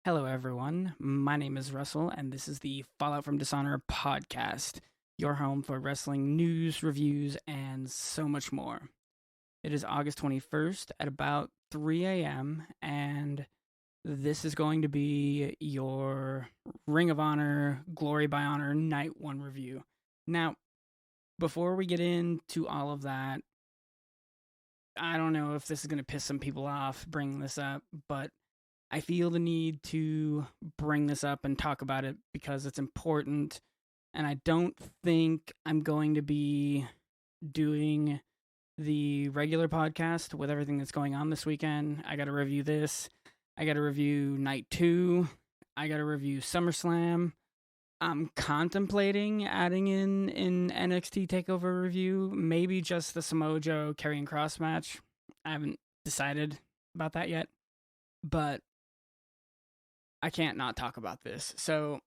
Hello, everyone. My name is Russell, and this is the Fallout from Dishonor podcast, your home for wrestling news, reviews, and so much more. It is August 21st at about 3 a.m., and this is going to be your Ring of Honor, Glory by Honor Night 1 review. Now, before we get into all of that, I don't know if this is going to piss some people off bringing this up, but I feel the need to bring this up and talk about it because it's important. And I don't think I'm going to be doing the regular podcast with everything that's going on this weekend. I got to review this. I got to review Night 2. I got to review SummerSlam. I'm contemplating adding in an NXT TakeOver review, maybe just the Samoa Joe Karrion Kross match. I haven't decided about that yet, but I can't not talk about this. So,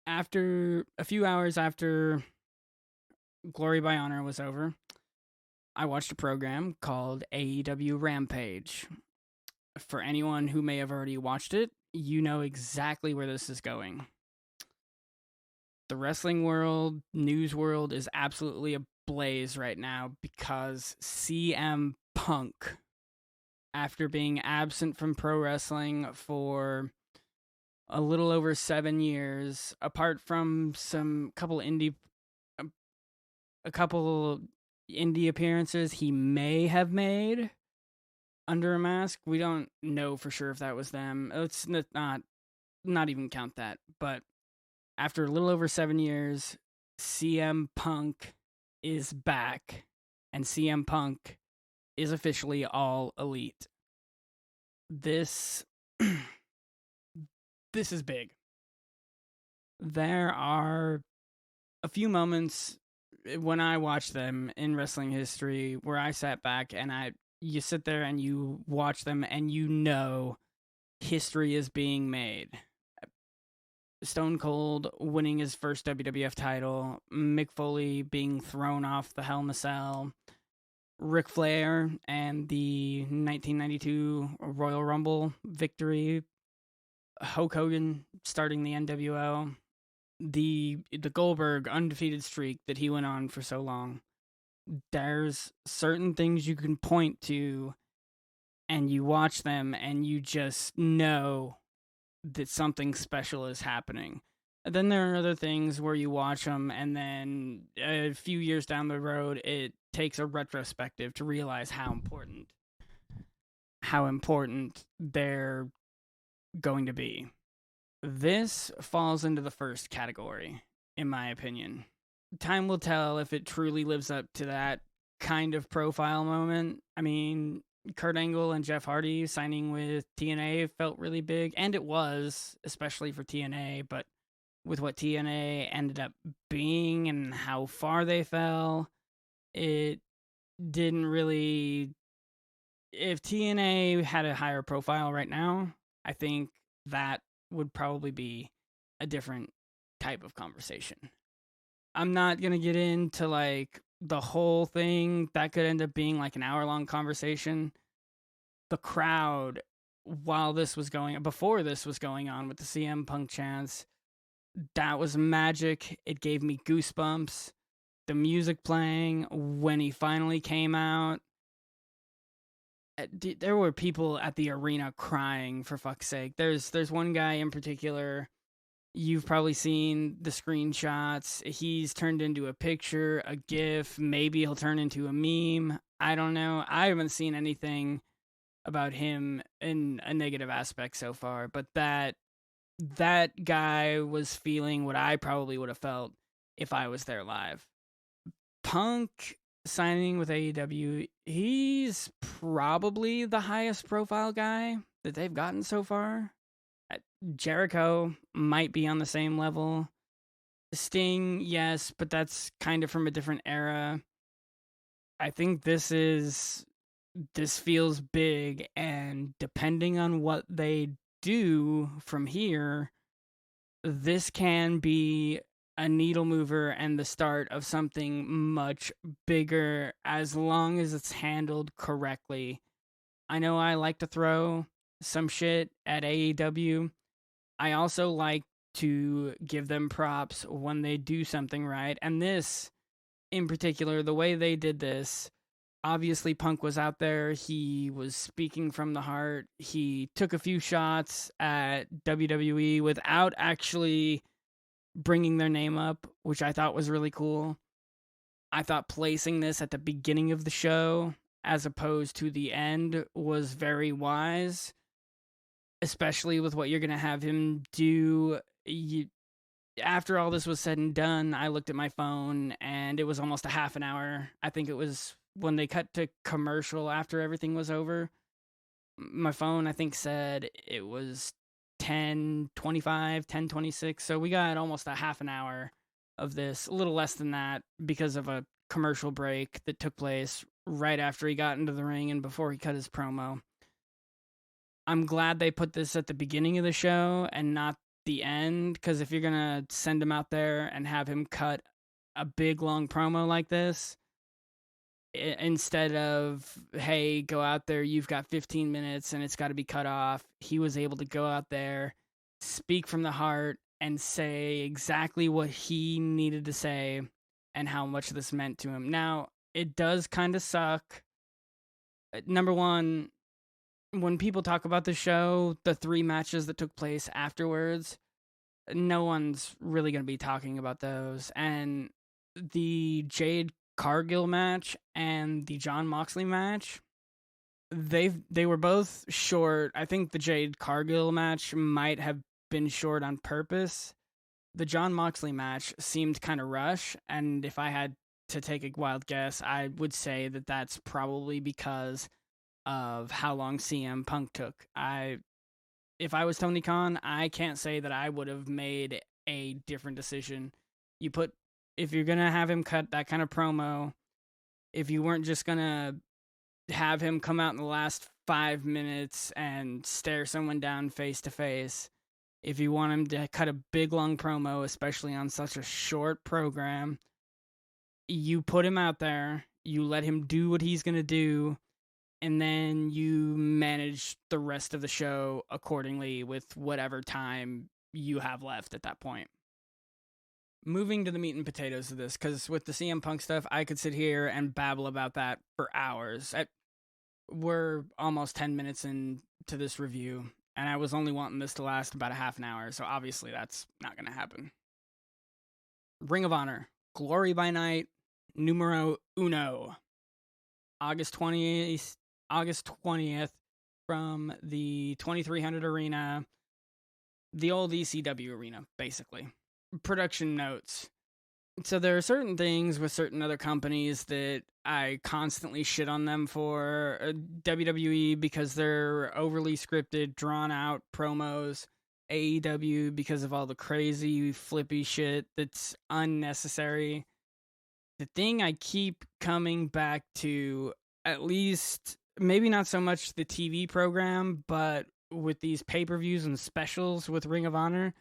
after a few hours after Glory by Honor was over, I watched a program called AEW Rampage. For anyone who may have already watched it, you know exactly where this is going. The wrestling world, news world is absolutely ablaze right now because CM Punk, after being absent from pro wrestling for a little over 7 years, apart from a couple indie appearances he may have made under a mask. We don't know for sure if that was them. Let's not even count that. But after a little over 7 years, CM Punk is back, and CM Punk is officially all elite. This this is big. There are a few moments when I watch them in wrestling history where I sat back and you sit there and you watch them and you know history is being made. Stone Cold winning his first WWF title, Mick Foley being thrown off the Hell in a Cell, Ric Flair and the 1992 Royal Rumble victory, Hulk Hogan starting the NWO, the Goldberg undefeated streak that he went on for so long. There's certain things you can point to, and you watch them, and you just know that something special is happening. And then there are other things where you watch them, and then a few years down the road, it takes a retrospective to realize how important they're going to be. This falls into the first category, in my opinion. Time will tell if it truly lives up to that kind of profile moment. I mean, Kurt Angle and Jeff Hardy signing with TNA felt really big, and it was, especially for TNA, but with what TNA ended up being and how far they fell, it didn't really. If TNA had a higher profile right now, I think that would probably be a different type of conversation. I'm not going to get into like the whole thing. That could end up being like an hour-long conversation. The crowd, before this was going on with the CM Punk chants, that was magic. It gave me goosebumps. The music playing when he finally came out, there were people at the arena crying, for fuck's sake. There's one guy in particular, you've probably seen the screenshots. He's turned into a picture, a GIF, maybe he'll turn into a meme. I don't know. I haven't seen anything about him in a negative aspect so far, but that guy was feeling what I probably would have felt if I was there live. Punk signing with AEW, he's probably the highest profile guy that they've gotten so far. Jericho might be on the same level. Sting, yes, but that's kind of from a different era. I think this feels big, and depending on what they do from here, this can be a needle mover and the start of something much bigger as long as it's handled correctly. I know I like to throw some shit at AEW, I also like to give them props when they do something right. And this, in particular, the way they did this, obviously Punk was out there. He was speaking from the heart. He took a few shots at WWE without actually bringing their name up, which I thought was really cool. I thought placing this at the beginning of the show as opposed to the end was very wise, especially with what you're going to have him do. After all this was said and done, I looked at my phone and it was almost a half an hour. I think it was when they cut to commercial after everything was over. My phone, I think, said it was 10:25, 10:26. So we got almost a half an hour of this, a little less than that, because of a commercial break that took place right after he got into the ring and before he cut his promo. I'm glad they put this at the beginning of the show and not the end, because if you're going to send him out there and have him cut a big, long promo like this, instead of, hey, go out there, you've got 15 minutes and it's got to be cut off, he was able to go out there, speak from the heart, and say exactly what he needed to say and how much this meant to him. Now, it does kind of suck. Number one, when people talk about the show, the 3 matches that took place afterwards, no one's really going to be talking about those. And the Jade Cargill match and the Jon Moxley match, they were both short. I think the Jade Cargill match might have been short on purpose. The Jon Moxley match seemed kind of rushed, and if I had to take a wild guess, I would say that that's probably because of how long CM Punk took. If I was Tony Khan, I can't say that I would have made a different decision. If you're gonna have him cut that kind of promo, if you weren't just gonna have him come out in the last 5 minutes and stare someone down face to face, if you want him to cut a big long promo, especially on such a short program, you put him out there, you let him do what he's gonna do, and then you manage the rest of the show accordingly with whatever time you have left at that point. Moving to the meat and potatoes of this, because with the CM Punk stuff, I could sit here and babble about that for hours. We're almost 10 minutes into this review, and I was only wanting this to last about a half an hour, so obviously that's not going to happen. Ring of Honor, Glory by Night, numero uno. August 20th from the 2300 arena, the old ECW arena, basically. Production notes. So there are certain things with certain other companies that I constantly shit on them for. WWE because they're overly scripted, drawn out promos. AEW because of all the crazy, flippy shit that's unnecessary. The thing I keep coming back to, at least, maybe not so much the TV program, but with these pay-per-views and specials with Ring of Honor,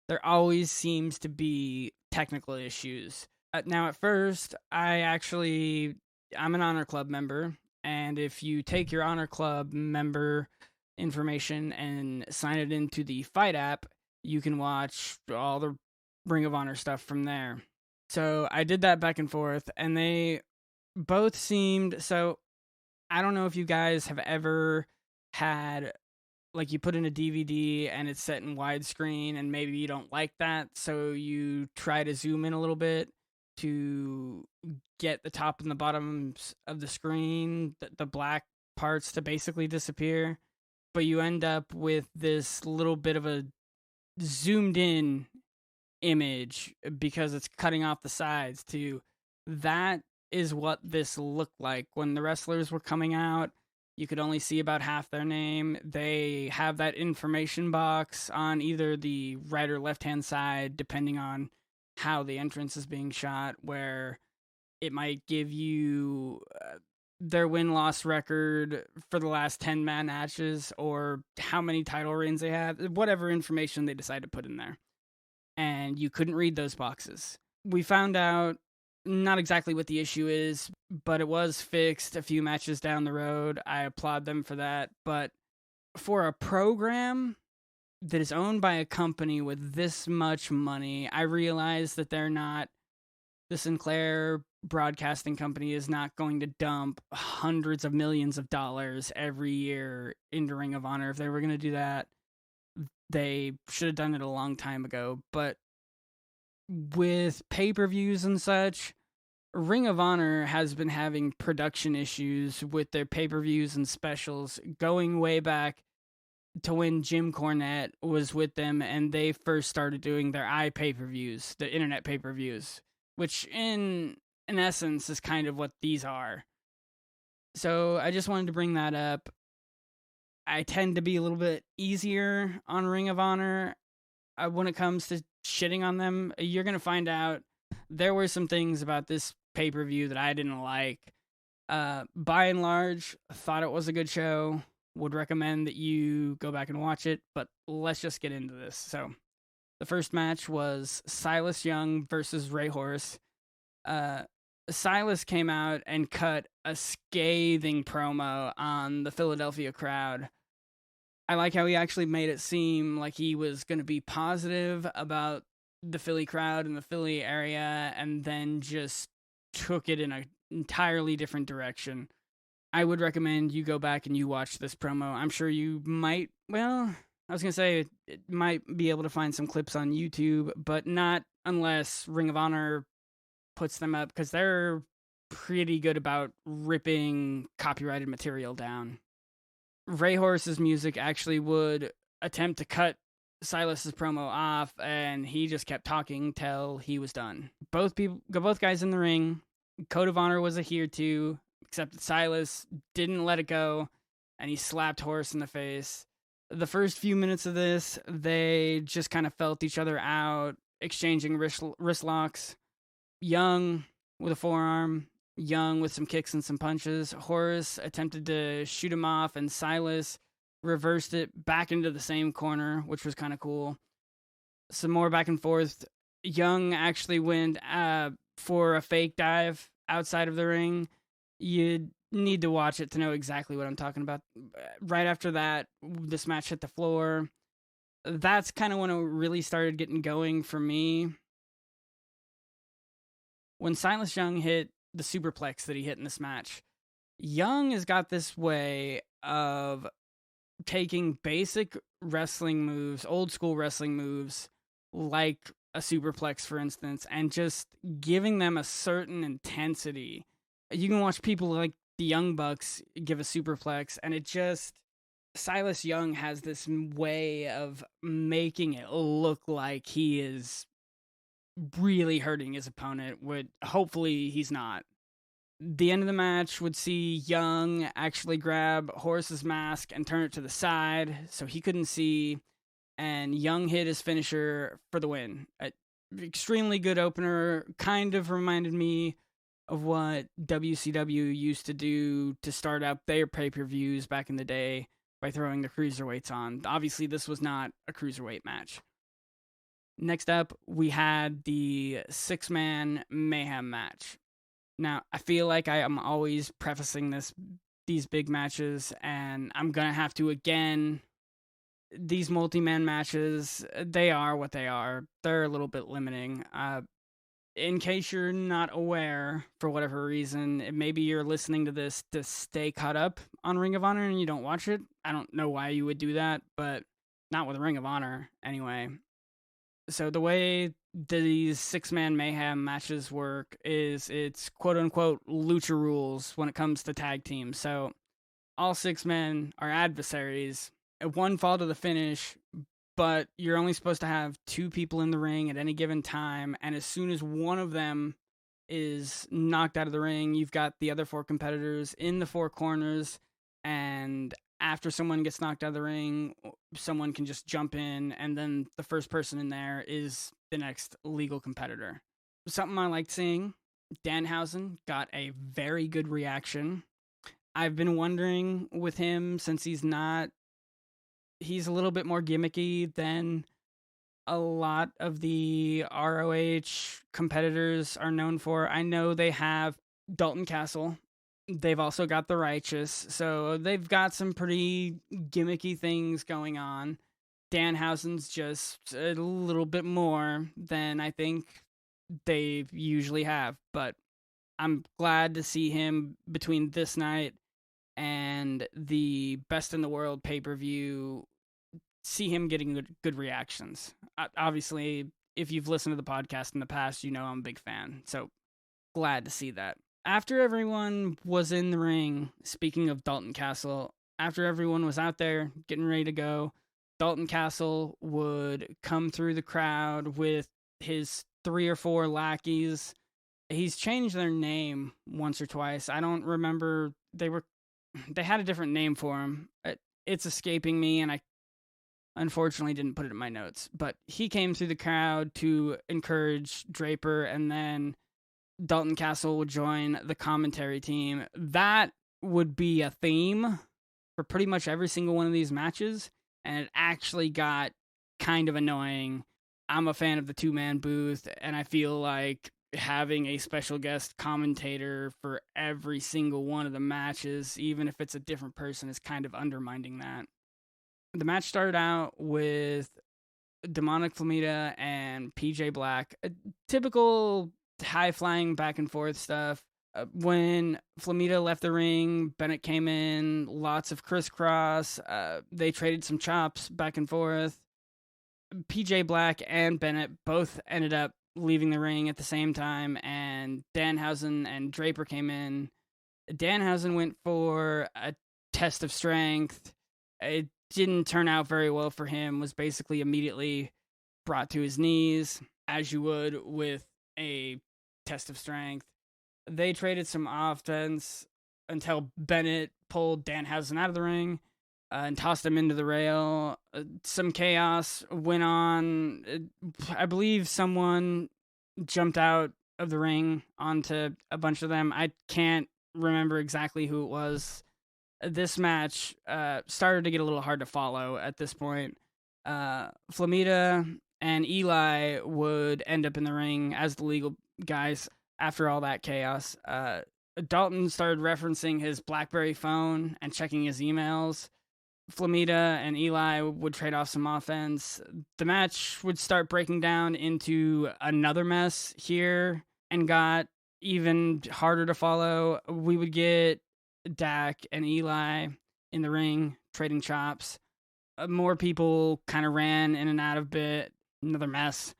there always seems to be technical issues. Now, at first, I'm an Honor Club member, and if you take your Honor Club member information and sign it into the Fight app, you can watch all the Ring of Honor stuff from there. So I did that back and forth, and they both seemed... So I don't know if you guys have ever had... Like, you put in a DVD and it's set in widescreen and maybe you don't like that, so you try to zoom in a little bit to get the top and the bottoms of the screen, the black parts to basically disappear, but you end up with this little bit of a zoomed in image because it's cutting off the sides too. That is what this looked like when the wrestlers were coming out. You could only see about half their name. They have that information box on either the right or left-hand side, depending on how the entrance is being shot, where it might give you their win-loss record for the last 10 matches or how many title reigns they have, whatever information they decide to put in there. And you couldn't read those boxes. We found out not exactly what the issue is, but it was fixed a few matches down the road. I applaud them for that. But for a program that is owned by a company with this much money. I realize that the Sinclair Broadcasting Company is not going to dump hundreds of millions of dollars every year into Ring of Honor. If they were going to do that, they should have done it a long time ago. But with pay-per-views and such, Ring of Honor has been having production issues with their pay-per-views and specials going way back to when Jim Cornette was with them and they first started doing their pay-per-views, the internet pay-per-views, which in essence is kind of what these are. So I just wanted to bring that up. I tend to be a little bit easier on Ring of Honor when it comes to shitting on them. You're going to find out there were some things about this pay-per-view that I didn't like. By and large, thought it was a good show. Would recommend that you go back and watch it, but let's just get into this. So, the first match was Silas Young versus Ray Horse. Silas came out and cut a scathing promo on the Philadelphia crowd. I like how he actually made it seem like he was going to be positive about the Philly crowd and the Philly area, and then just took it in an entirely different direction. I would recommend you go back and you watch this promo. I'm sure you might, well, I was going to say it might be able to find some clips on YouTube, but not unless Ring of Honor puts them up, because they're pretty good about ripping copyrighted material down. Ray Horse's music actually would attempt to cut Silas's promo off, and he just kept talking till he was done. Both guys in the ring. Code of Honor was adhered to, except that Silas didn't let it go, and he slapped Horse in the face. The first few minutes of this, they just kind of felt each other out, exchanging wrist locks. Young with a forearm, Young with some kicks and some punches. Horse attempted to shoot him off, and Silas reversed it back into the same corner, which was kind of cool. Some more back and forth. Young actually went for a fake dive outside of the ring. You need to watch it to know exactly what I'm talking about. Right after that, this match hit the floor. That's kind of when it really started getting going for me. When Silas Young hit the superplex that he hit in this match, Young has got this way of taking basic wrestling moves, old school wrestling moves, like a superplex, for instance, and just giving them a certain intensity. You can watch people like the Young Bucks give a superplex, and it just... Silas Young has this way of making it look like he is really hurting his opponent. Hopefully he's not. The end of the match would see Young actually grab Horse's mask and turn it to the side so he couldn't see, and Young hit his finisher for the win. Extremely good opener. Kind of reminded me of what WCW used to do to start out their pay-per-views back in the day by throwing the cruiserweights on. Obviously, this was not a cruiserweight match. Next up, we had the 6-man Mayhem match. Now, I feel like I am always prefacing these big matches, and I'm going to have to again. These multi-man matches, they are what they are. They're a little bit limiting. In case you're not aware, for whatever reason, maybe you're listening to this to stay caught up on Ring of Honor and you don't watch it. I don't know why you would do that, but not with Ring of Honor anyway. So the way these 6-man Mayhem matches work is it's quote-unquote lucha rules when it comes to tag teams. So all 6 men are adversaries. One fall to the finish, but you're only supposed to have 2 people in the ring at any given time, and as soon as one of them is knocked out of the ring, you've got the other 4 competitors in the 4 corners, and after someone gets knocked out of the ring, someone can just jump in, and then the first person in there is the next legal competitor. Something I liked seeing, Danhausen got a very good reaction. I've been wondering with him, since he's a little bit more gimmicky than a lot of the ROH competitors are known for. I know they have Dalton Castle. They've also got the Righteous. So they've got some pretty gimmicky things going on. Danhausen's just a little bit more than I think they usually have. But I'm glad to see him between this night and the Best in the World pay-per-view, see him getting good reactions. Obviously, if you've listened to the podcast in the past, you know I'm a big fan. So glad to see that. After everyone was in the ring, speaking of Dalton Castle, after everyone was out there getting ready to go, Dalton Castle would come through the crowd with his 3 or 4 lackeys. He's changed their name once or twice. I don't remember. They had a different name for him. It's escaping me, and I unfortunately didn't put it in my notes. But he came through the crowd to encourage Draper, and then Dalton Castle would join the commentary team. That would be a theme for pretty much every single one of these matches, and it actually got kind of annoying. I'm a fan of the 2-man booth, and I feel like having a special guest commentator for every single one of the matches, even if it's a different person, is kind of undermining that. The match started out with Demonic Flamita and PJ Black. A typical high-flying back-and-forth stuff. When Flamita left the ring, Bennett came in, lots of crisscross. They traded some chops back and forth. PJ Black and Bennett both ended up leaving the ring at the same time, and Danhausen and Draper came in. Danhausen went for a test of strength. It didn't turn out very well for him, was basically immediately brought to his knees, as you would with a test of strength. They traded some offense until Bennett pulled Danhausen out of the ring and tossed him into the rail. Some chaos went on. I believe someone jumped out of the ring onto a bunch of them. I can't remember exactly who it was. This match started to get a little hard to follow at this point. Flamita and Eli would end up in the ring as the legal guys after all that chaos. Dalton started referencing his BlackBerry phone and checking his emails. Flamita and Eli would trade off some offense. The match would start breaking down into another mess here and got even harder to follow. We would get Dak and Eli in the ring trading chops. More people kind of ran in and out of it. Another mess.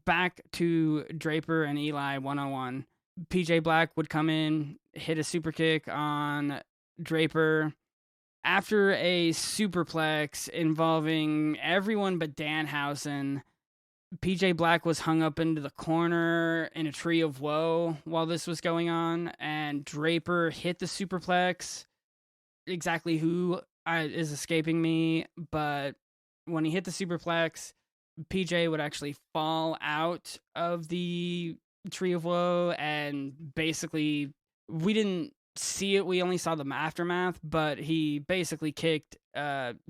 Back to Draper and Eli 1-on-1. PJ Black would come in, hit a super kick on Draper. After a superplex involving everyone but Danhausen, PJ Black was hung up into the corner in a tree of woe while this was going on, and Draper hit the superplex. Exactly who is escaping me, but when he hit the superplex, PJ would actually fall out of the tree of woe, and basically, we didn't see it, we only saw the aftermath, but he basically kicked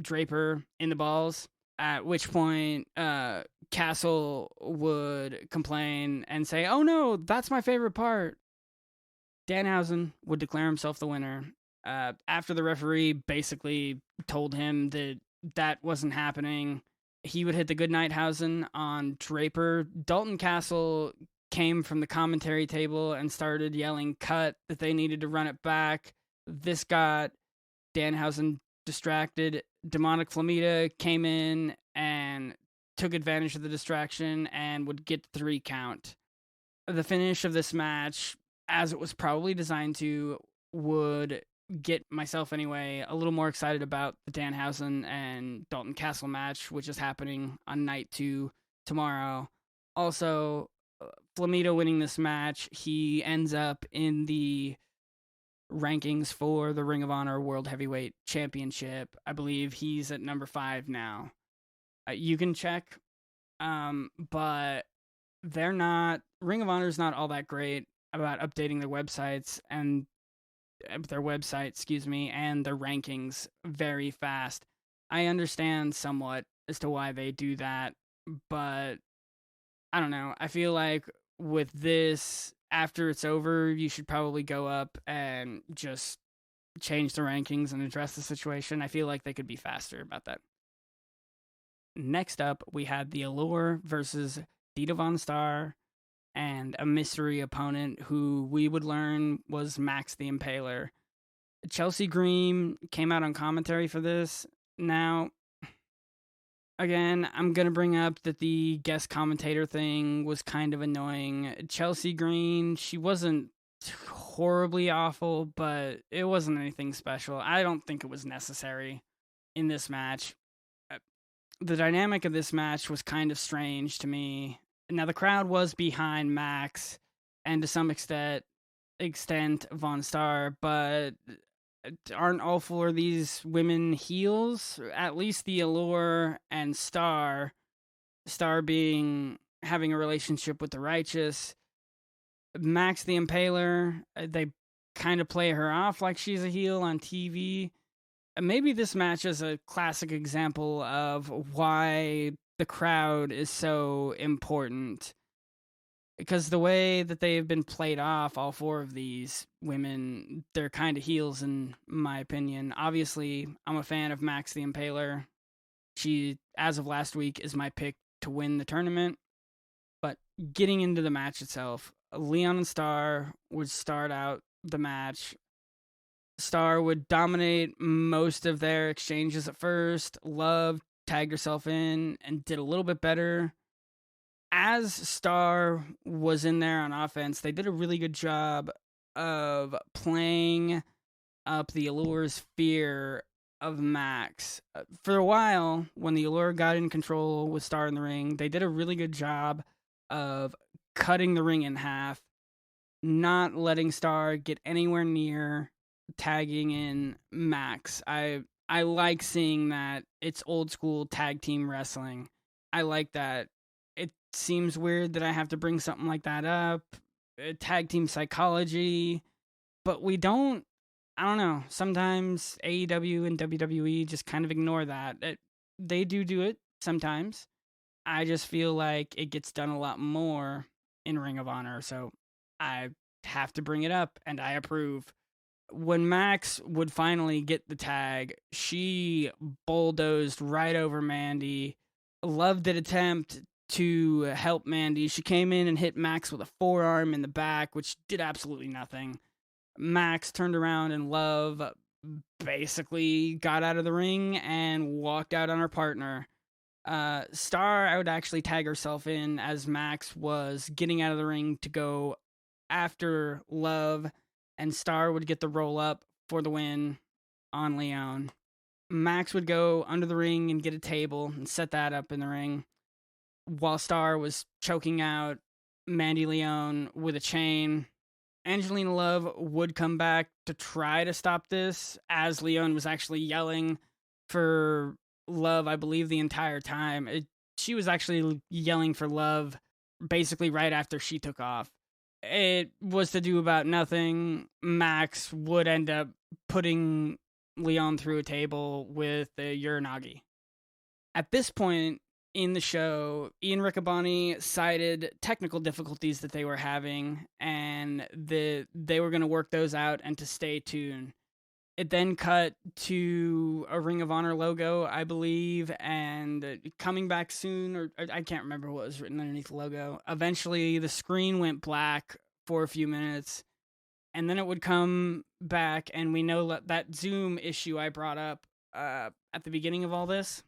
Draper in the balls, at which point Castle would complain and say, "Oh no, that's my favorite part." Danhausen would declare himself the winner. After the referee basically told him that that wasn't happening, he would hit the Goodnighthausen on Draper. Dalton Castle came from the commentary table and started yelling cut, that they needed to run it back. This got Danhausen distracted. Demonic Flamita came in and took advantage of the distraction and would get the 3 count. The finish of this match, as it was probably designed to, would get myself anyway a little more excited about the Danhausen and Dalton Castle match, which is happening on night 2 tomorrow. Also, Flamita winning this match, he ends up in the rankings for the Ring of Honor World Heavyweight Championship. I believe he's at number 5 now. You can check, but they're not. Ring of Honor is not all that great about updating their websites and and their rankings very fast. I understand somewhat as to why they do that, but I don't know. I feel like with this, after it's over, you should probably go up and just change the rankings and address the situation. I feel like they could be faster about that. Next up, we had the Allure versus Dita Von Star and a mystery opponent who we would learn was Max the Impaler. Chelsea Green came out on commentary for this. Now, again, I'm going to bring up that the guest commentator thing was kind of annoying. Chelsea Green, she wasn't horribly awful, but it wasn't anything special. I don't think it was necessary in this match. The dynamic of this match was kind of strange to me. Now, the crowd was behind Max and to some extent Von Star, but aren't all four of these women heels? At least the Allure and Star being having a relationship with the Righteous. Max the Impaler, they kind of play her off like she's a heel on TV. Maybe this match is a classic example of why the crowd is so important. Because the way that they've been played off, all four of these women, they're kind of heels in my opinion. Obviously, I'm a fan of Max the Impaler. She, as of last week, is my pick to win the tournament. But getting into the match itself, Leon and Star would start out the match. Star would dominate most of their exchanges at first. Love tagged herself in and did a little bit better. As Star was in there on offense, they did a really good job of playing up the Allure's fear of Max. For a while, when the Allure got in control with Star in the ring, they did a really good job of cutting the ring in half, not letting Star get anywhere near tagging in Max. I like seeing that. It's old school tag team wrestling. I like that. It seems weird that I have to bring something like that up. Tag team psychology. But we don't, I don't know. Sometimes AEW and WWE just kind of ignore that. They do it sometimes. I just feel like it gets done a lot more in Ring of Honor. So I have to bring it up and I approve. When Max would finally get the tag, she bulldozed right over Mandy. Loved the attempt to help Mandy. She came in and hit Max with a forearm in the back, which did absolutely nothing. Max turned around and Love basically got out of the ring and walked out on her partner. Star, I would actually tag herself in as Max was getting out of the ring to go after Love, and Star would get the roll up for the win on Leon. Max would go under the ring and get a table and set that up in the ring, while Star was choking out Mandy Leon with a chain. Angelina Love would come back to try to stop this, as Leon was actually yelling for Love, I believe, the entire time. She was actually yelling for Love basically right after she took off. It was to do about nothing. Max would end up putting Leon through a table with a Uranagi. At this point in the show, Ian Riccaboni cited technical difficulties that they were having, and they were going to work those out and to stay tuned. It then cut to a Ring of Honor logo, I believe, and coming back soon, or I can't remember what was written underneath the logo. Eventually, the screen went black for a few minutes, and then it would come back, and we know that Zoom issue I brought up at the beginning of all this,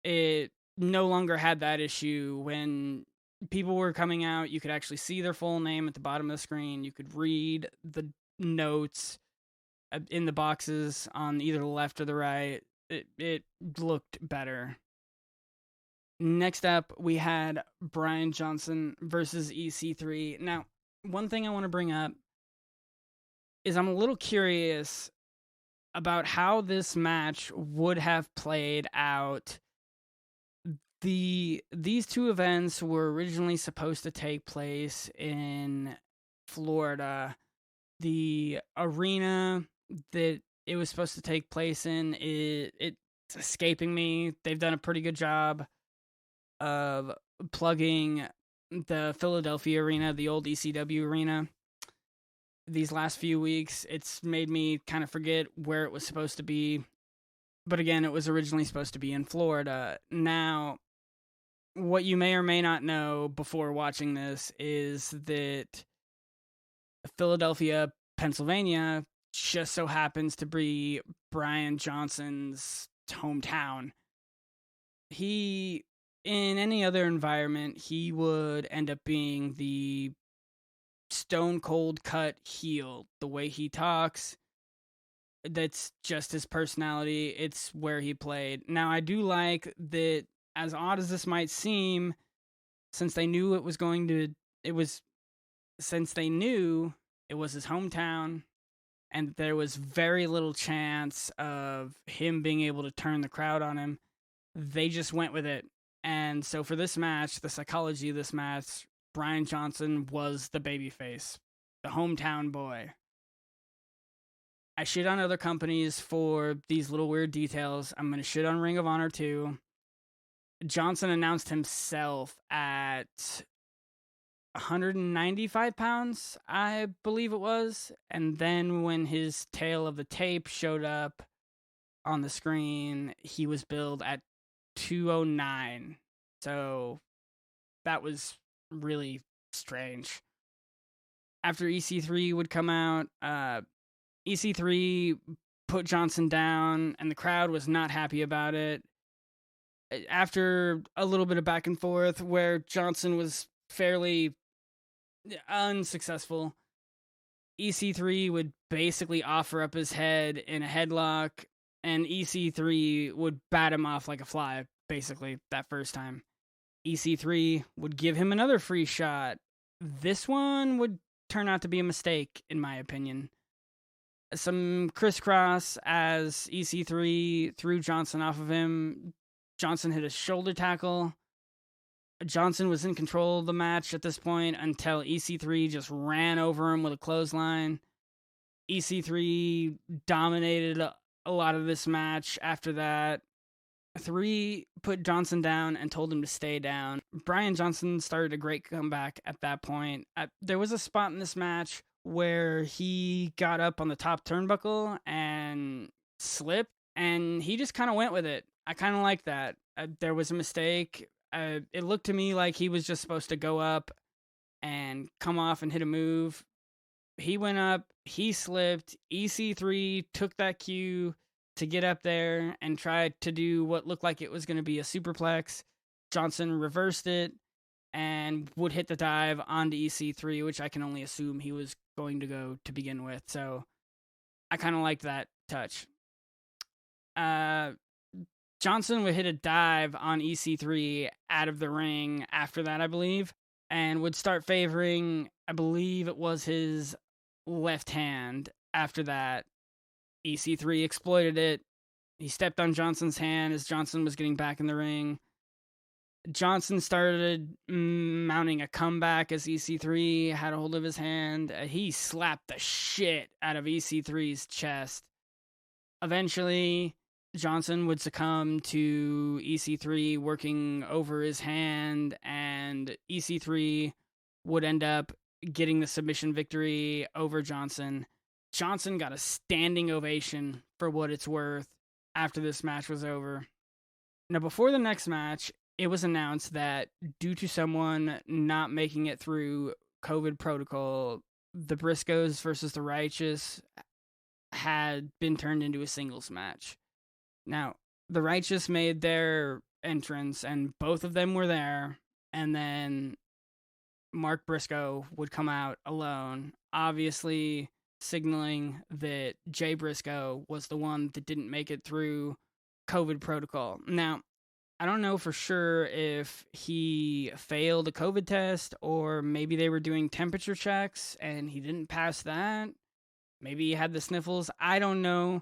it no longer had that issue. When people were coming out, you could actually see their full name at the bottom of the screen. You could read the notes in the boxes on either the left or the right. It looked better. Next up, we had Brian Johnson versus EC3. Now, one thing I want to bring up is I'm a little curious about how this match would have played out. These two events were originally supposed to take place in Florida. The arena that it was supposed to take place in, it's escaping me. They've done a pretty good job of plugging the Philadelphia arena, the old ECW arena. These last few weeks, it's made me kind of forget where it was supposed to be. But again, it was originally supposed to be in Florida. Now, what you may or may not know before watching this is that Philadelphia, Pennsylvania just so happens to be Brian Johnson's hometown. In any other environment, he would end up being the stone cold cut heel. The way he talks, that's just his personality. It's where he played. Now, I do like that, as odd as this might seem, since they knew it was his hometown, and there was very little chance of him being able to turn the crowd on him, they just went with it. And so for this match, the psychology of this match, Brian Johnson was the babyface, the hometown boy. I shit on other companies for these little weird details. I'm going to shit on Ring of Honor too. Johnson announced himself at 195 pounds, I believe it was. And then when his tail of the tape showed up on the screen, he was billed at 209. So that was really strange. After EC3 would come out, EC3 put Johnson down, and the crowd was not happy about it. After a little bit of back and forth where Johnson was fairly unsuccessful, EC3 would basically offer up his head in a headlock, and EC3 would bat him off like a fly, basically, that first time. EC3 would give him another free shot. This one would turn out to be a mistake, in my opinion. Some crisscross as EC3 threw Johnson off of him. Johnson hit a shoulder tackle. Johnson was in control of the match at this point until EC3 just ran over him with a clothesline. EC3 dominated a lot of this match after that. 3 put Johnson down and told him to stay down. Brian Johnson started a great comeback at that point. There was a spot in this match where he got up on the top turnbuckle and slipped, and he just kind of went with it. I kind of like that. There was a mistake. It looked to me like he was just supposed to go up and come off and hit a move. He went up, he slipped. EC3 took that cue to get up there and tried to do what looked like it was going to be a superplex. Johnson reversed it and would hit the dive onto EC3, which I can only assume he was going to go to begin with. So I kind of liked that touch. Johnson would hit a dive on EC3 out of the ring after that, I believe, and would start favoring, I believe it was his left hand after that. EC3 exploited it. He stepped on Johnson's hand as Johnson was getting back in the ring. Johnson started mounting a comeback as EC3 had a hold of his hand. He slapped the shit out of EC3's chest. Eventually, Johnson would succumb to EC3 working over his hand, and EC3 would end up getting the submission victory over Johnson. Johnson got a standing ovation for what it's worth after this match was over. Now, before the next match, it was announced that due to someone not making it through COVID protocol, the Briscoes versus the Righteous had been turned into a singles match. Now, the Righteous made their entrance, and both of them were there, and then Mark Briscoe would come out alone, obviously signaling that Jay Briscoe was the one that didn't make it through COVID protocol. Now, I don't know for sure if he failed a COVID test, or maybe they were doing temperature checks and he didn't pass that. Maybe he had the sniffles. I don't know.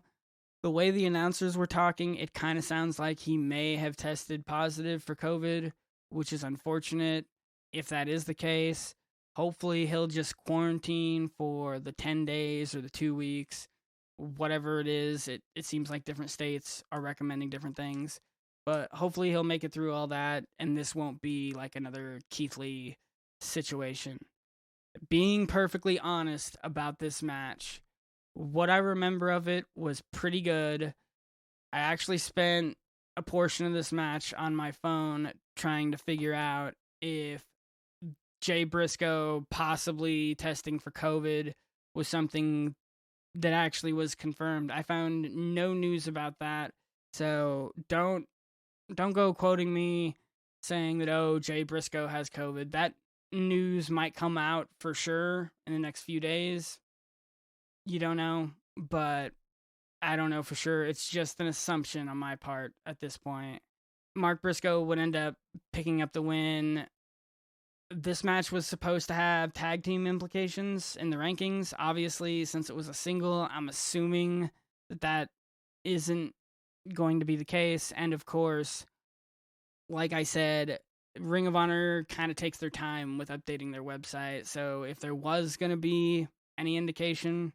The way the announcers were talking, it kind of sounds like he may have tested positive for COVID, which is unfortunate. If that is the case, hopefully he'll just quarantine for the 10 days or the 2 weeks, whatever it is. It seems like different states are recommending different things. But hopefully he'll make it through all that, and this won't be like another Keith Lee situation. Being perfectly honest about this match, what I remember of it was pretty good. I actually spent a portion of this match on my phone trying to figure out if Jay Briscoe possibly testing for COVID was something that actually was confirmed. I found no news about that. So don't go quoting me saying that, oh, Jay Briscoe has COVID. That news might come out for sure in the next few days. You don't know, but I don't know for sure. It's just an assumption on my part at this point. Mark Briscoe would end up picking up the win. This match was supposed to have tag team implications in the rankings. Obviously, since it was a single, I'm assuming that isn't going to be the case. And of course, like I said, Ring of Honor kind of takes their time with updating their website. So if there was going to be any indication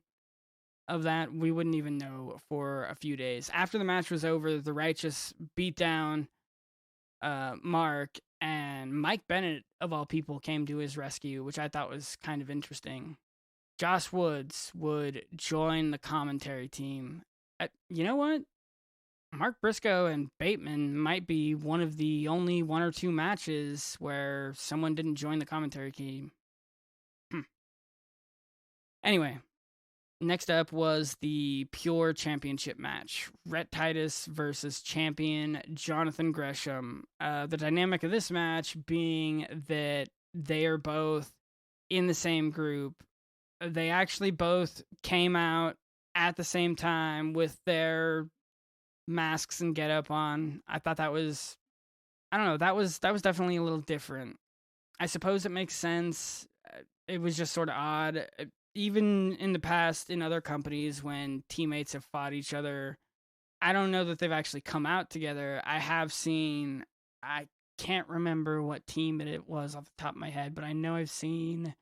of that, we wouldn't even know for a few days. After the match was over, the Righteous beat down Mark, and Mike Bennett, of all people, came to his rescue, which I thought was kind of interesting. Josh Woods would join the commentary team. You know what? Mark Briscoe and Bateman might be one of the only 1 or 2 matches where someone didn't join the commentary team. Anyway, next up was the Pure Championship match. Rhett Titus versus champion Jonathan Gresham. The dynamic of this match being that they are both in the same group. They actually both came out at the same time with their masks and get up on. I thought that was, I don't know, that was definitely a little different. I suppose it makes sense. It was just sort of odd. Even in the past, in other companies, when teammates have fought each other, I don't know that they've actually come out together. I have seen, I can't remember what team it was off the top of my head, but I know I've seen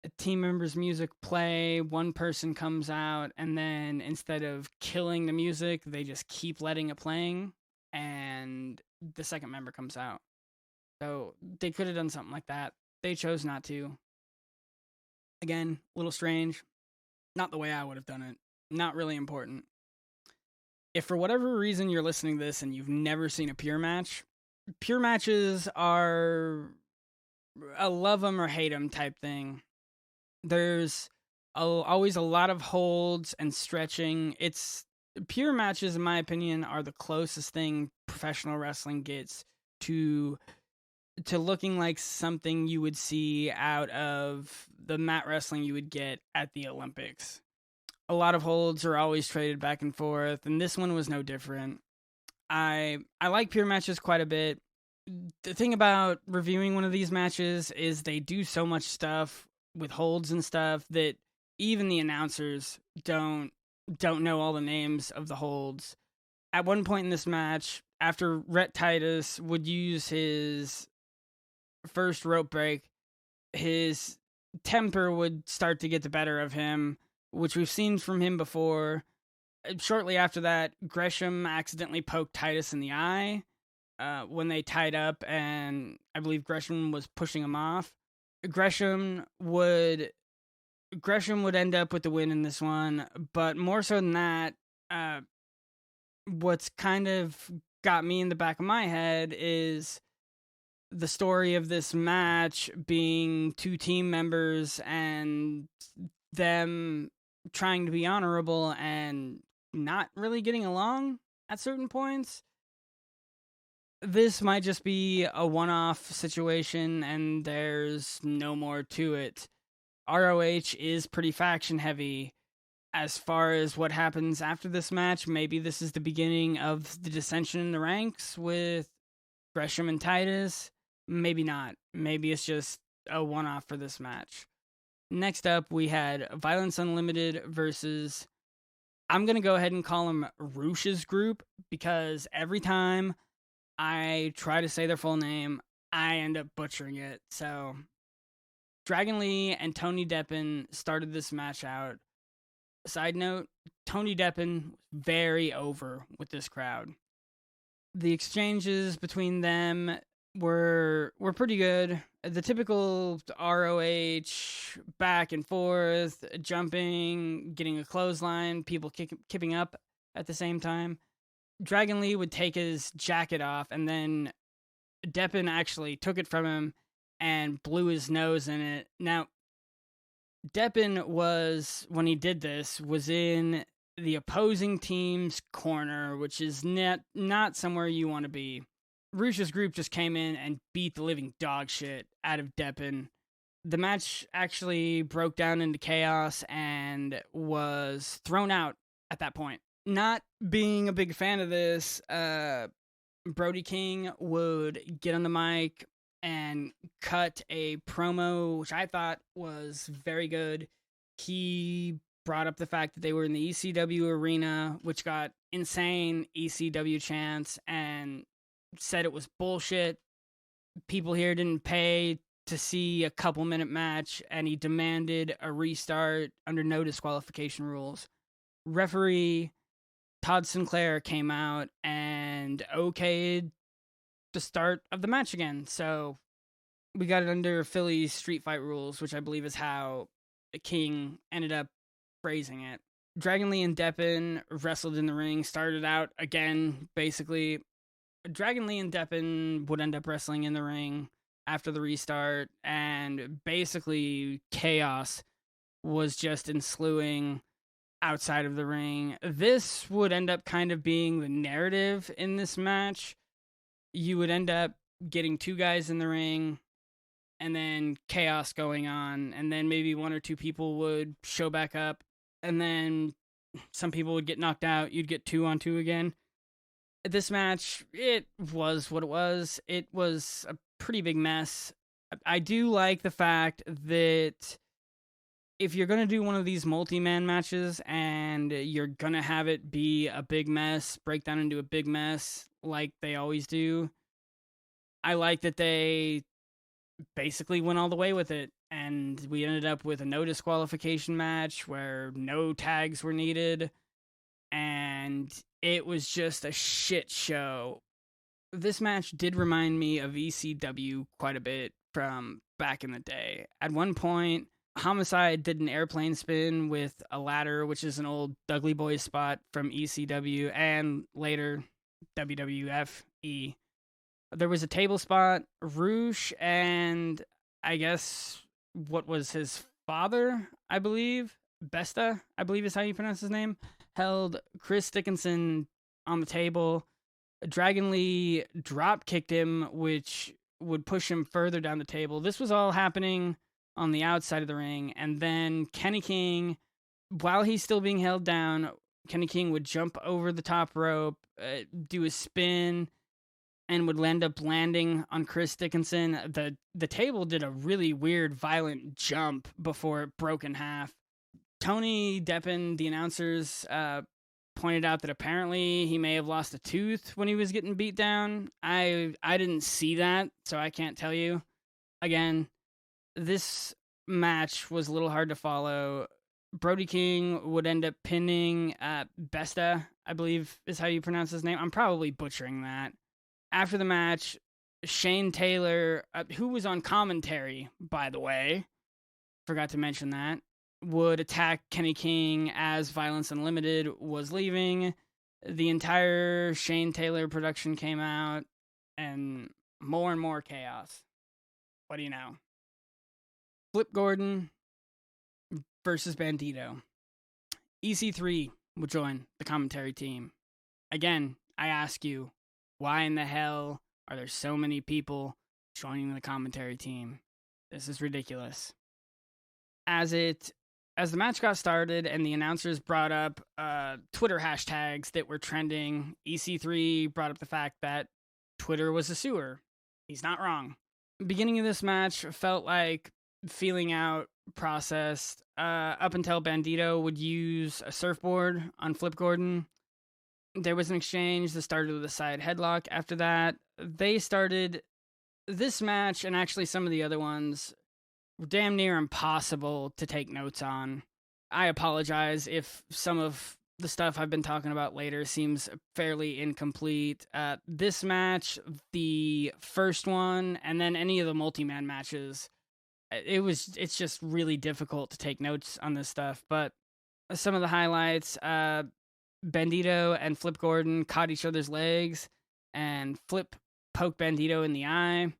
a team member's music play, one person comes out, and then instead of killing the music, they just keep letting it playing, and the second member comes out. So they could have done something like that. They chose not to. Again, a little strange. Not the way I would have done it. Not really important. If for whatever reason you're listening to this and you've never seen a Pure match, Pure matches are a love 'em or hate 'em type thing. There's always a lot of holds and stretching. Pure matches, in my opinion, are the closest thing professional wrestling gets to looking like something you would see out of the mat wrestling you would get at the Olympics. A lot of holds are always traded back and forth, and this one was no different. I like Pure matches quite a bit. The thing about reviewing one of these matches is they do so much stuff with holds and stuff that even the announcers don't know all the names of the holds. At one point in this match, after Rhett Titus would use his first rope break, his temper would start to get the better of him, which we've seen from him before. Shortly after that, Gresham accidentally poked Titus in the eye when they tied up, and I believe Gresham was pushing him off. Gresham would end up with the win in this one, but more so than that, what's kind of got me in the back of my head is the story of this match being 2 team members and them trying to be honorable and not really getting along at certain points. This might just be a one-off situation and there's no more to it. ROH is pretty faction heavy. As far as what happens after this match, maybe this is the beginning of the dissension in the ranks with Gresham and Titus. Maybe not. Maybe it's just a one-off for this match. Next up, we had Violence Unlimited versus, I'm going to go ahead and call him Roosh's group, because every time I try to say their full name, I end up butchering it. So, Dragon Lee and Tony Deppen started this match out. Side note, Tony Deppen very over with this crowd. The exchanges between them were pretty good. The typical ROH back and forth, jumping, getting a clothesline, people keeping up at the same time. Dragon Lee would take his jacket off, and then Deppen actually took it from him and blew his nose in it. Now, Deppen when he did this, was in the opposing team's corner, which is not somewhere you want to be. Rush's group just came in and beat the living dog shit out of Deppen. The match actually broke down into chaos and was thrown out at that point. Not being a big fan of this, Brody King would get on the mic and cut a promo, which I thought was very good. He brought up the fact that they were in the ECW arena, which got insane ECW chants, and said it was bullshit. People here didn't pay to see a couple-minute match, and he demanded a restart under no disqualification rules. Referee Todd Sinclair came out and okayed the start of the match again. So we got it under Philly's street fight rules, which I believe is how King ended up phrasing it. Dragon Lee and Deppen wrestled in the ring, started out again, basically. Dragon Lee and Deppen would end up wrestling in the ring after the restart, and basically chaos was just ensuing outside of the ring. This would end up kind of being the narrative in this match. You would end up getting two guys in the ring, and then chaos going on, and then maybe one or two people would show back up, and then some people would get knocked out. You'd get 2-on-2 again. This match, it was what it was. It was a pretty big mess. I do like the fact that if you're going to do one of these multi-man matches and you're going to have it be a big mess, break down into a big mess like they always do, I like that they basically went all the way with it. And we ended up with a no disqualification match where no tags were needed. And it was just a shit show. This match did remind me of ECW quite a bit from back in the day. At one point, Homicide did an airplane spin with a ladder, which is an old Dudley Boys spot from ECW and later WWF. There was a table spot. Roosh and I guess what was his father, I believe, Besta, I believe is how you pronounce his name, held Chris Dickinson on the table. Dragon Lee drop kicked him, which would push him further down the table. This was all happening on the outside of the ring, and then Kenny King, while he's still being held down, Kenny King would jump over the top rope, do a spin, and would end up landing on Chris Dickinson. The table did a really weird, violent jump before it broke in half. Tony Deppen, the announcers, pointed out that apparently he may have lost a tooth when he was getting beat down. I didn't see that, so I can't tell you. Again, this match was a little hard to follow. Brody King would end up pinning Besta, I believe is how you pronounce his name. I'm probably butchering that. After the match, Shane Taylor, who was on commentary, by the way, forgot to mention that, would attack Kenny King as Violence Unlimited was leaving. The entire Shane Taylor production came out, and more chaos. What do you know? Flip Gordon versus Bandito. EC3 will join the commentary team. Again, I ask you, why in the hell are there so many people joining the commentary team? This is ridiculous. As the match got started and the announcers brought up Twitter hashtags that were trending, EC3 brought up the fact that Twitter was a sewer. He's not wrong. The beginning of this match felt like feeling out process up until Bandito would use a surfboard on Flip Gordon. There was an exchange that started with a side headlock. After that, they started this match, and actually some of the other ones were damn near impossible to take notes on. I apologize if some of the stuff I've been talking about later seems fairly incomplete. This match, the first one, and then any of the multi-man matches, it's just really difficult to take notes on this stuff. But some of the highlights, Bandito and Flip Gordon caught each other's legs, and Flip poked Bandito in the eye.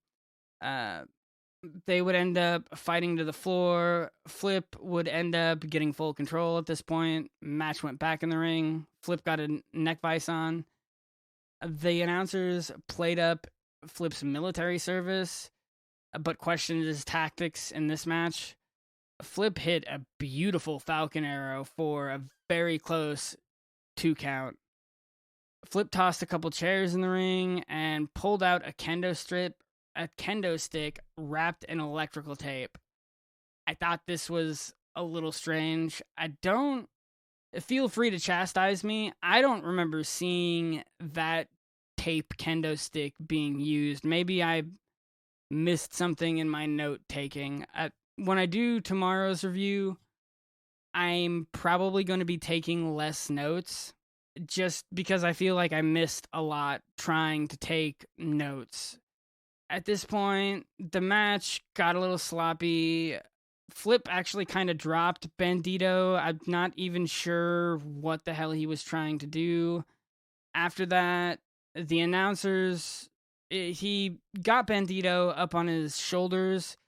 They would end up fighting to the floor. Flip would end up getting full control at this point. Match went back in the ring. Flip got a neck vice on. The announcers played up Flip's military service, but questioned his tactics in this match. Flip hit a beautiful Falcon Arrow for a very close 2 count. Flip tossed a couple chairs in the ring and pulled out a kendo stick wrapped in electrical tape. I thought this was a little strange. Feel free to chastise me. I don't remember seeing that tape kendo stick being used. Maybe I missed something in my note taking. When I do tomorrow's review, I'm probably going to be taking less notes just because I feel like I missed a lot trying to take notes. At this point, the match got a little sloppy. Flip actually kind of dropped Bandito. I'm not even sure what the hell he was trying to do. After that, the announcers, he got Bandito up on his shoulders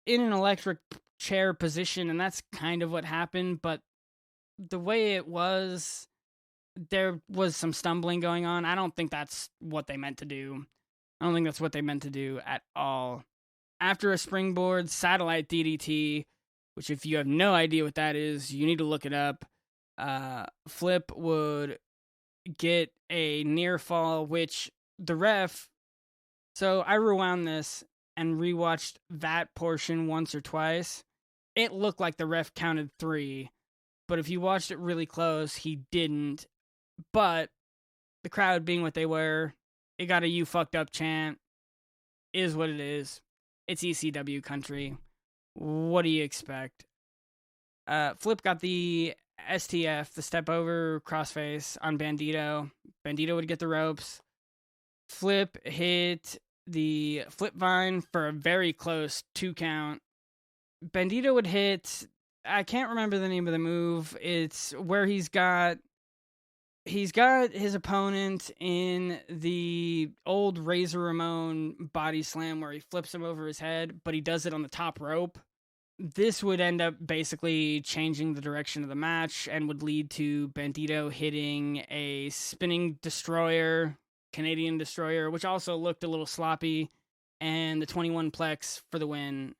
in an electric chair position, and that's kind of what happened, but the way it was, there was some stumbling going on. I don't think that's what they meant to do. I don't think that's what they meant to do at all. After a springboard satellite DDT, which if you have no idea what that is, you need to look it up, Flip would get a near fall, which the ref... So I rewound this and rewatched that portion once or twice. It looked like the ref counted 3, but if you watched it really close, he didn't. But the crowd being what they were, it got a "you fucked up" chant. Is what it is. It's ECW country. What do you expect? Flip got the STF, the step over crossface on Bandito. Bandito would get the ropes. Flip hit the flip vine for a very close 2 count. Bandito would hit, I can't remember the name of the move. It's where he's got his opponent in the old Razor Ramon body slam where he flips him over his head, but he does it on the top rope. This would end up basically changing the direction of the match and would lead to Bandito hitting a spinning destroyer, Canadian destroyer, which also looked a little sloppy, and the 21 plex for the win.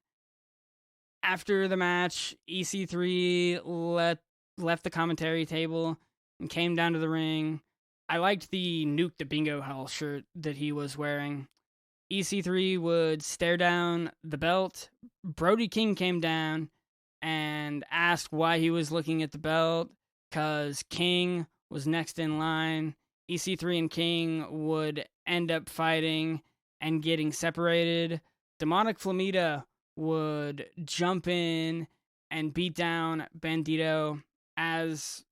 After the match, EC3 left the commentary table and came down to the ring. I liked the Nuke the Bingo Hell shirt that he was wearing. EC3 would stare down the belt. Brody King came down and asked why he was looking at the belt, because King was next in line. EC3 and King would end up fighting and getting separated. Demonic Flamita would jump in and beat down Bandito as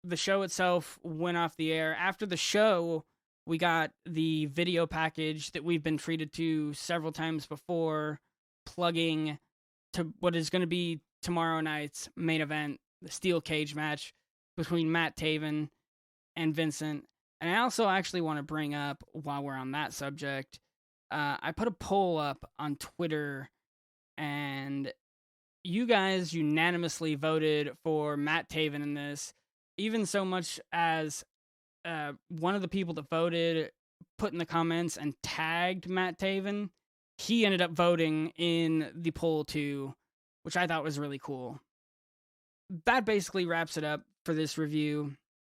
the show itself went off the air. After the show, we got the video package that we've been treated to several times before, plugging to what is going to be tomorrow night's main event, the steel cage match between Matt Taven and Vincent. And I also actually want to bring up, while we're on that subject, I put a poll up on Twitter, and you guys unanimously voted for Matt Taven in this, even so much as one of the people that voted put in the comments and tagged Matt Taven. He ended up voting in the poll too, which I thought was really cool. That basically wraps it up for this review.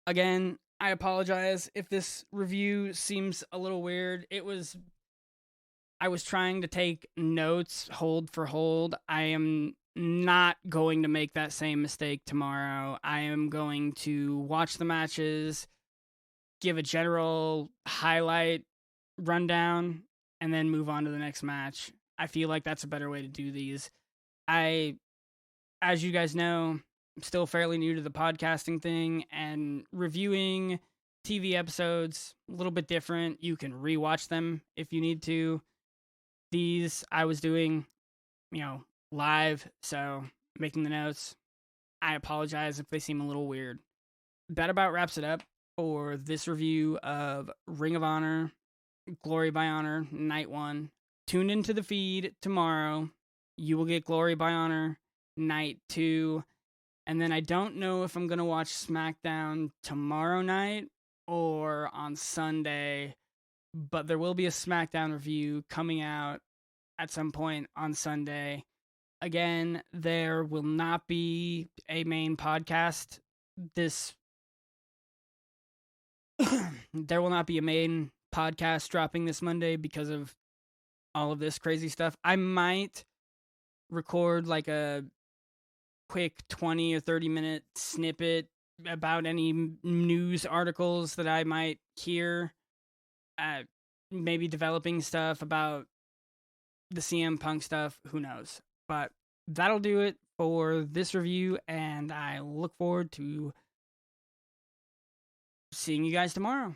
Again, I apologize if this review seems a little weird. I was trying to take notes hold for hold. I am not going to make that same mistake tomorrow. I am going to watch the matches, give a general highlight rundown, and then move on to the next match. I feel like that's a better way to do these. As you guys know, I'm still fairly new to the podcasting thing, and reviewing TV episodes, a little bit different. You can rewatch them if you need to. These I was doing, live, so making the notes. I apologize if they seem a little weird. that about wraps it up for this review of Ring of Honor, Glory by Honor, Night 1. Tune into the feed tomorrow. You will get Glory by Honor, Night 2. And then I don't know if I'm going to watch SmackDown tomorrow night or on Sunday, but there will be a SmackDown review coming out at some point on Sunday. Again, there will not be a main podcast there will not be a main podcast dropping this Monday because of all of this crazy stuff. I might record like a quick 20 or 30 minute snippet about any news articles that I might hear, maybe developing stuff about the CM Punk stuff, who knows. But that'll do it for this review, and I look forward to seeing you guys tomorrow.